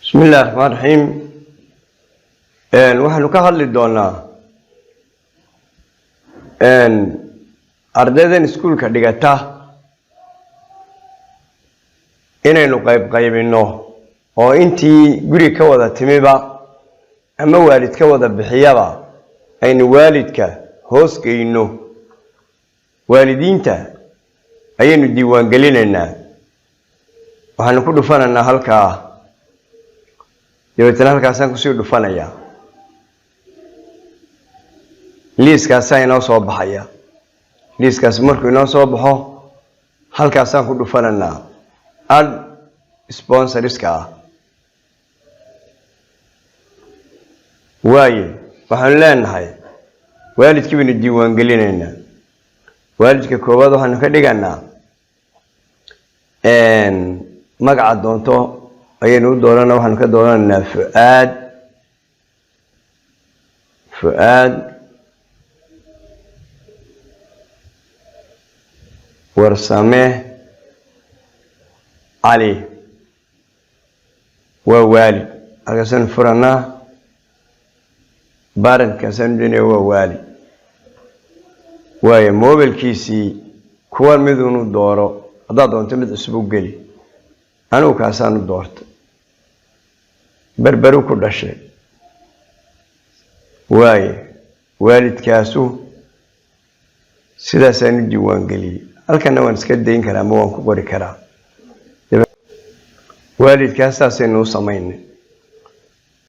بسم الله الرحمن الرحيم. waxaanu ka hadli doonaa ardaydan iskuulka dhigata inaynu qaybino oo intii guri ka wada timiba ama waalid ka wada bixiyaba aynu waalidka hoos geeyno. waalidiinta ayaynu diiwaan gelinaynaa, waxaanu ku dhufanaynaa halkaa dabeetana halkaasaan kusii dhufanayaa. liiskaasaan inoo soo baxaya. liiskaas markuu inoo soo baxo halkaasaan ku dhufanaynaa add sponsorska ah. waaye waxaanu leenahay waalidkii baynu diiwaan gelinaynaa. waalidka koowaad waxaanu ka dhiganaa magaca doonto ayaynu u doonana. waxaanu ka doonanaynaa fu'aad warsame cali. waa waalid. halkaasaanu furanaa barantkaasaanu dhinaya waa waalid. waayo mobilkiisii kuwan midunu dooro, haddaad doonto mid cusub u geli. anigu kaasaanu doortay, berberu ku dhashay. waaye waalidkaasu sidaasaanu diiwaan geliyey. halkana waan iska dayn karaa ama waan ku qori karaa. waalidkaas saasaynu u samaynay.